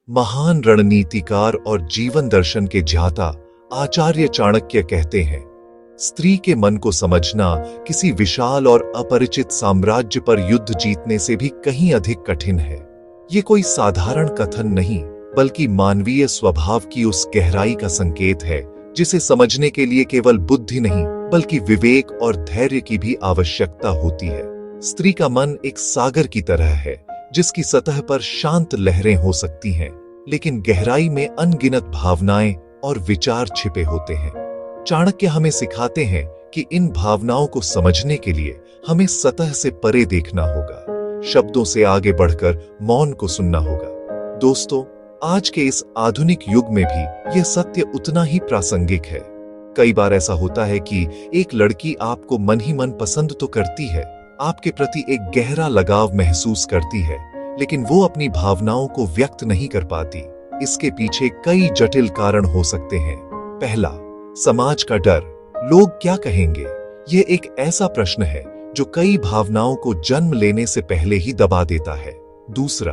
महान रणनीतिकार और जीवन दर्शन के ज्ञाता आचार्य चाणक्य कहते हैं, स्त्री के मन को समझना किसी विशाल और अपरिचित साम्राज्य पर युद्ध जीतने से भी कहीं अधिक कठिन है। ये कोई साधारण कथन नहीं, बल्कि मानवीय स्वभाव की उस गहराई का संकेत है जिसे समझने के लिए केवल बुद्धि नहीं, बल्कि विवेक और धैर्य की भी आवश्यकता होती है। स्त्री का मन एक सागर की तरह है, जिसकी सतह पर शांत लहरें हो सकती हैं, लेकिन गहराई में अनगिनत भावनाएं और विचार छिपे होते हैं। चाणक्य हमें सिखाते हैं कि इन भावनाओं को समझने के लिए हमें सतह से परे देखना होगा, शब्दों से आगे बढ़कर मौन को सुनना होगा। दोस्तों, आज के इस आधुनिक युग में भी यह सत्य उतना ही प्रासंगिक है। कई बार ऐसा होता है कि एक लड़की आपको मन ही मन पसंद तो करती है, आपके प्रति एक गहरा लगाव महसूस करती है, लेकिन वो अपनी भावनाओं को व्यक्त नहीं कर पाती। इसके पीछे कई जटिल कारण हो सकते हैं। पहला, समाज का डर। लोग क्या कहेंगे? यह एक ऐसा प्रश्न है जो कई भावनाओं को जन्म लेने से पहले ही दबा देता है। दूसरा,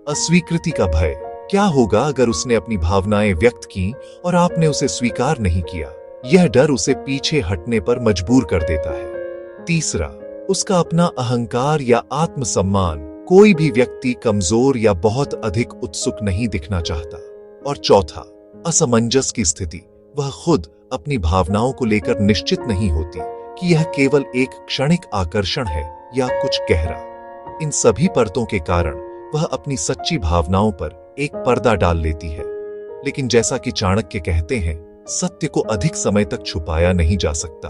अस्वीकृति का भय। क्या होगा अगर उसने अपनी भावनाएं व्यक्त की और आपने उसे स्वीकार नहीं किया? यह डर उसे पीछे हटने पर मजबूर कर देता है। तीसरा, उसका अपना अहंकार या आत्मसम्मान। कोई भी व्यक्ति कमजोर या बहुत अधिक उत्सुक नहीं दिखना चाहता। और चौथा, असमंजस की स्थिति। वह खुद अपनी भावनाओं को लेकर निश्चित नहीं होती कि यह केवल एक क्षणिक आकर्षण है या कुछ गहरा। इन सभी परतों के कारण वह अपनी सच्ची भावनाओं पर एक पर्दा डाल लेती है। लेकिन जैसा कि चाणक्य कहते हैं, सत्य को अधिक समय तक छुपाया नहीं जा सकता।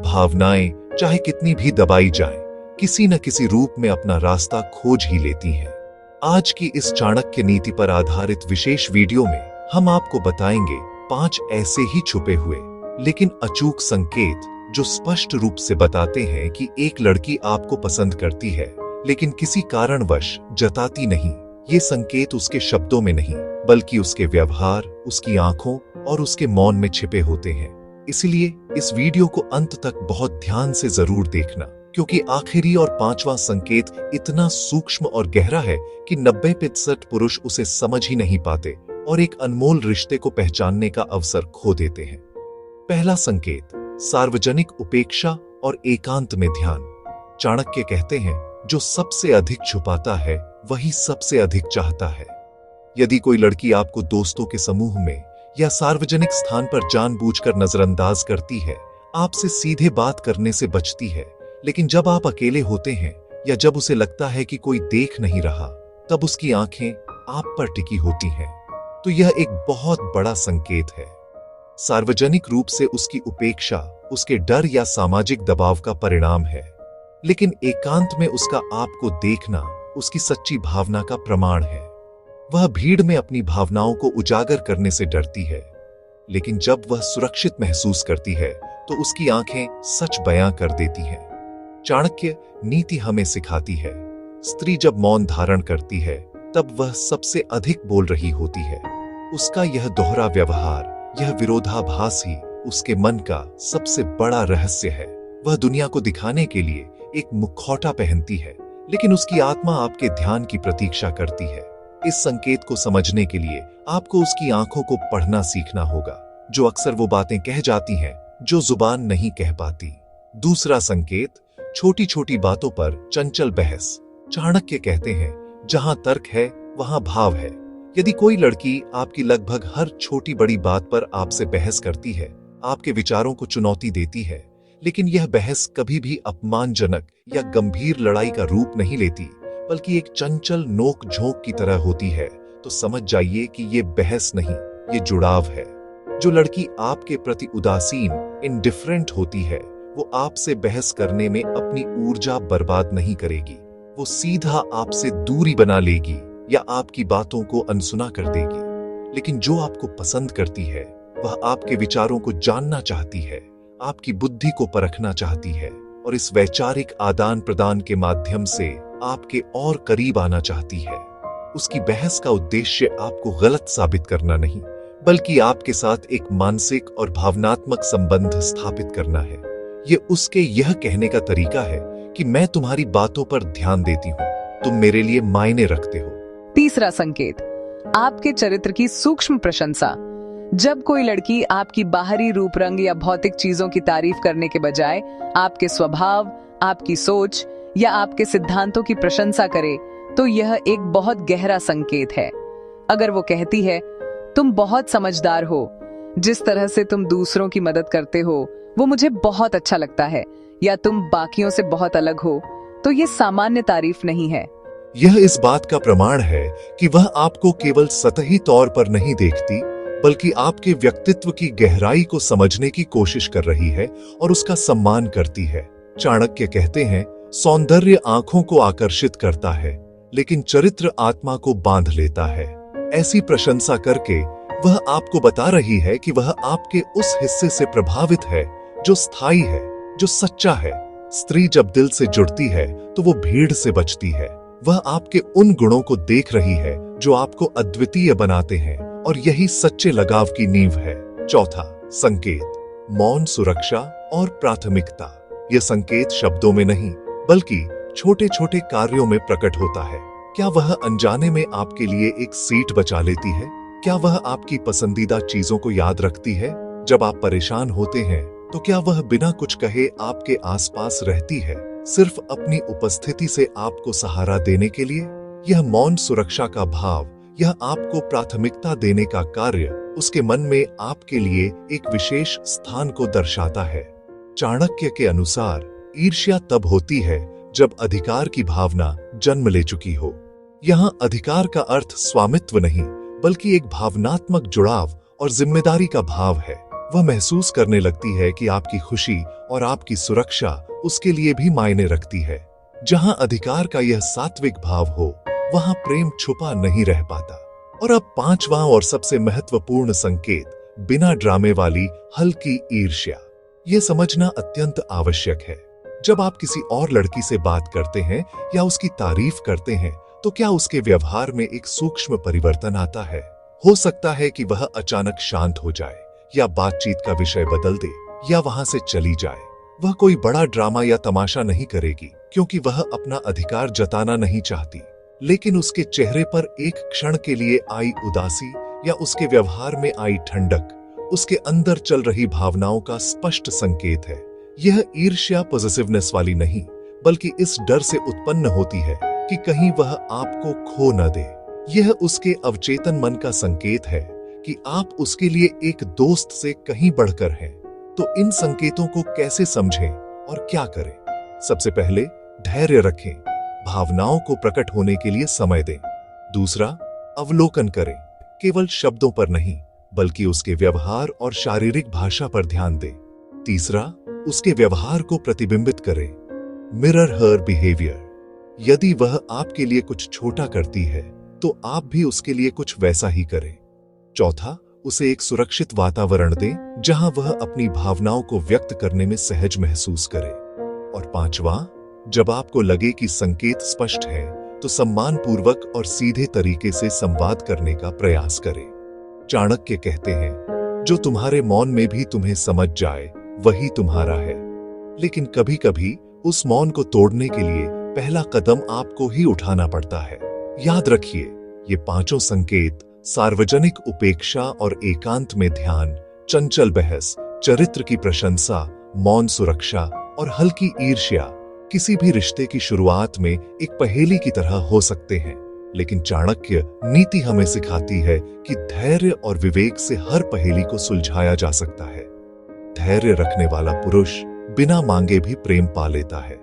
भावनाएं चाहे कितनी भी दबाई जाएं, किसी न किसी रूप में अपना रास्ता खोज ही लेती हैं। आज की इस चाणक्य नीति पर आधारित विशेष वीडियो में हम आपको बताएंगे 5 ऐसे ही छुपे हुए लेकिन अचूक संकेत जो स्पष्ट रूप से बताते हैं कि एक लड़की आपको पसंद करती है, लेकिन किसी कारणवश जताती नहीं। ये संकेत उसके शब्दों में नहीं, बल्कि उसके व्यवहार, उसकी आंखों और उसके मौन में छिपे होते हैं। इसलिए इस वीडियो को अंत तक बहुत ध्यान से जरूर देखना, क्योंकि आखिरी और 5वां संकेत इतना सूक्ष्म और गहरा है कि 90% पुरुष उसे समझ ही नहीं पाते और एक अनमोल रिश्ते को पहचानने का अवसर खो देते हैं। पहला संकेत, सार्वजनिक उपेक्षा और एकांत में ध्यान। चाणक्य कहते हैं, जो सबसे अधिक छुपाता है वही सबसे अधिक चाहता है। यदि कोई लड़की आपको दोस्तों के समूह में या सार्वजनिक स्थान पर जानबूझकर नजरअंदाज करती है, आपसे सीधे बात करने से बचती है, लेकिन जब आप अकेले होते हैं या जब उसे लगता है कि कोई देख नहीं रहा, तब उसकी आंखें आप पर टिकी होती हैं, तो यह एक बहुत बड़ा संकेत है। सार्वजनिक रूप से उसकी उपेक्षा उसके डर या सामाजिक दबाव का परिणाम है, लेकिन एकांत में उसका आपको देखना उसकी सच्ची भावना का प्रमाण है। वह भीड़ में अपनी भावनाओं को उजागर करने से डरती है, लेकिन जब वह सुरक्षित महसूस करती है तो उसकी आंखें सच बयां कर देती हैं। चाणक्य नीति हमें सिखाती है, स्त्री जब मौन धारण करती है तब वह सबसे अधिक बोल रही होती है। उसका यह दोहरा व्यवहार, यह विरोधाभास ही उसके मन का सबसे बड़ा रहस्य है। वह दुनिया को दिखाने के लिए एक मुखौटा पहनती है, लेकिन उसकी आत्मा आपके ध्यान की प्रतीक्षा करती है। इस संकेत को समझने के लिए आपको उसकी आंखों को पढ़ना सीखना होगा, जो अक्सर वो बातें कह जाती हैं जो जुबान नहीं कह पाती। दूसरा संकेत, छोटी छोटी बातों पर चंचल बहस। चाणक्य कहते हैं, जहां तर्क है वहां भाव है। यदि कोई लड़की आपकी लगभग हर छोटी बड़ी बात पर आपसे बहस करती है, आपके विचारों को चुनौती देती है, लेकिन यह बहस कभी भी अपमानजनक या गंभीर लड़ाई का रूप नहीं लेती, बल्कि एक चंचल नोक झोंक की तरह होती है, तो समझ जाइए कि ये बहस नहीं, ये जुड़ाव है। जो लड़की आपके प्रति उदासीन, इंडिफरेंट होती है, वो आपसे बहस करने में अपनी ऊर्जा बर्बाद नहीं करेगी। वो सीधा आपसे दूरी बना लेगी या आपकी बातों को अनसुना कर देगी। लेकिन जो आपको पसंद करती है, वह आपके विचारों को जानना चाहती है, आपकी बुद्धि को परखना चाहती है और इस वैचारिक आदान प्रदान के माध्यम से आपके और करीब आना चाहती है। उसकी बहस का उद्देश्य आपको गलत साबित करना नहीं, बल्कि आपके साथ एक मानसिक और भावनात्मक संबंध स्थापित करना है। ये उसके यह कहने का तरीका है कि मैं तुम्हारी बातों पर ध्यान देती हूँ, तुम मेरे लिए मायने रखते हो। तीसरा संकेत, आपके चरित्र की सूक्ष्म प्रशंसा। जब कोई लड़की आपकी बाहरी रूप रंग या भौतिक चीजों की तारीफ करने के बजाय आपके स्वभाव, आपकी सोच या आपके सिद्धांतों की प्रशंसा करे, तो यह एक बहुत गहरा संकेत है। अगर वो कहती है, तुम बहुत समझदार हो, जिस तरह से तुम दूसरों की मदद करते हो वो मुझे बहुत अच्छा लगता है, या तुम बाकियों से बहुत अलग हो, तो ये सामान्य तारीफ नहीं है। यह इस बात का प्रमाण है कि वह आपको केवल सतही तौर पर नहीं देखती, बल्कि आपके व्यक्तित्व की गहराई को समझने की कोशिश कर रही है और उसका सम्मान करती है। चाणक्य कहते हैं, सौंदर्य आंखों को आकर्षित करता है, लेकिन चरित्र आत्मा को बांध लेता है। ऐसी प्रशंसा करके वह आपको बता रही है कि वह आपके उस हिस्से से प्रभावित है जो स्थायी है, जो सच्चा है। स्त्री जब दिल से जुड़ती है तो वो भीड़ से बचती है। वह आपके उन गुणों को देख रही है जो आपको अद्वितीय बनाते हैं, और यही सच्चे लगाव की नींव है। चौथा संकेत, मौन सुरक्षा और प्राथमिकता। यह संकेत शब्दों में नहीं, बल्कि छोटे छोटे कार्यों में प्रकट होता है। क्या वह अनजाने में आपके लिए एक सीट बचा लेती है? क्या वह आपकी पसंदीदा चीजों को याद रखती है? जब आप परेशान होते हैं तो क्या वह बिना कुछ कहे आपके आसपास रहती है, सिर्फ अपनी उपस्थिति से आपको सहारा देने के लिए? यह मौन सुरक्षा का भाव, यह आपको प्राथमिकता देने का कार्य, उसके मन में आपके लिए एक विशेष स्थान को दर्शाता है। चाणक्य के अनुसार ईर्ष्या तब होती है जब अधिकार की भावना जन्म ले चुकी हो। यहाँ अधिकार का अर्थ स्वामित्व नहीं, बल्कि एक भावनात्मक जुड़ाव और जिम्मेदारी का भाव है। वह महसूस करने लगती है कि आपकी खुशी और आपकी सुरक्षा उसके लिए भी मायने रखती है। जहां अधिकार का यह सात्विक भाव हो, वहां प्रेम छुपा नहीं रह पाता। और अब पांचवा और सबसे महत्वपूर्ण संकेत, बिना ड्रामे वाली हल्की ईर्ष्या। यह समझना अत्यंत आवश्यक है। जब आप किसी और लड़की से बात करते हैं या उसकी तारीफ करते हैं, तो क्या उसके व्यवहार में एक सूक्ष्म परिवर्तन आता है? हो सकता है कि वह अचानक शांत हो जाए, या बातचीत का विषय बदल दे, या वहां से चली जाए। वह कोई बड़ा ड्रामा या तमाशा नहीं करेगी, क्योंकि वह अपना अधिकार जताना नहीं चाहती। लेकिन उसके चेहरे पर एक क्षण के लिए आई उदासी या उसके व्यवहार में आई ठंडक, उसके अंदर चल रही भावनाओं का स्पष्ट संकेत है। यह ईर्ष्या पॉजिटिवनेस वाली नहीं, बल्कि इस डर से उत्पन्न होती है कि कहीं वह आपको खो न दे। यह उसके अवचेतन मन का संकेत है कि आप उसके लिए एक दोस्त से कहीं बढ़कर हैं। तो इन संकेतों को कैसे समझें और क्या करें? सबसे पहले धैर्य रखें, भावनाओं को प्रकट होने के लिए समय दें। दूसरा, अवलोकन करें, केवल शब्दों पर नहीं, बल्कि उसके व्यवहार और शारीरिक भाषा पर ध्यान दें। तीसरा, उसके व्यवहार को प्रतिबिंबित करें, मिरर हर बिहेवियर। यदि वह आपके लिए कुछ छोटा करती है, तो आप भी उसके लिए कुछ वैसा ही करें। चौथा, उसे एक सुरक्षित वातावरण दें जहां वह अपनी भावनाओं को व्यक्त करने में सहज महसूस करे। और पांचवा, जब आपको लगे कि संकेत स्पष्ट है, तो सम्मानपूर्वक और सीधे तरीके से संवाद करने का प्रयास करें। चाणक्य कहते हैं, जो तुम्हारे मौन में भी तुम्हें समझ जाए, वही तुम्हारा है। लेकिन कभी कभी उस मौन को तोड़ने के लिए पहला कदम आपको ही उठाना पड़ता है। याद रखिए, ये पांचों संकेत, सार्वजनिक उपेक्षा और एकांत में ध्यान, चंचल बहस, चरित्र की प्रशंसा, मौन सुरक्षा और हल्की ईर्ष्या, किसी भी रिश्ते की शुरुआत में एक पहेली की तरह हो सकते हैं। लेकिन चाणक्य नीति हमें सिखाती है कि धैर्य और विवेक से हर पहेली को सुलझाया जा सकता है। धैर्य रखने वाला पुरुष बिना मांगे भी प्रेम पा लेता है,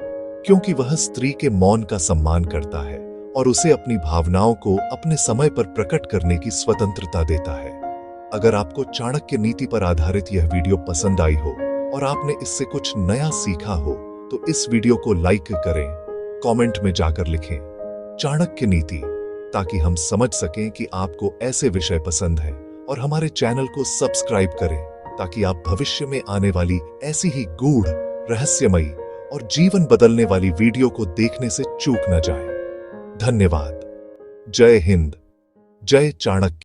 क्योंकि वह स्त्री के मौन का सम्मान करता है और उसे अपनी भावनाओं को अपने समय पर प्रकट करने की स्वतंत्रता देता है। अगर आपको चाणक्य नीति पर आधारित यह वीडियो पसंद आई हो और आपने इससे कुछ नया सीखा हो, तो इस वीडियो को लाइक करें, कमेंट में जाकर लिखें चाणक्य नीति, ताकि हम समझ सकें कि आपको ऐसे विषय पसंद हैं, और हमारे चैनल को सब्सक्राइब करें ताकि आप भविष्य में आने वाली ऐसी ही गूढ़, रहस्यमयी और जीवन बदलने वाली वीडियो को देखने से चूक न जाएं। धन्यवाद। जय हिंद, जय चाणक्य।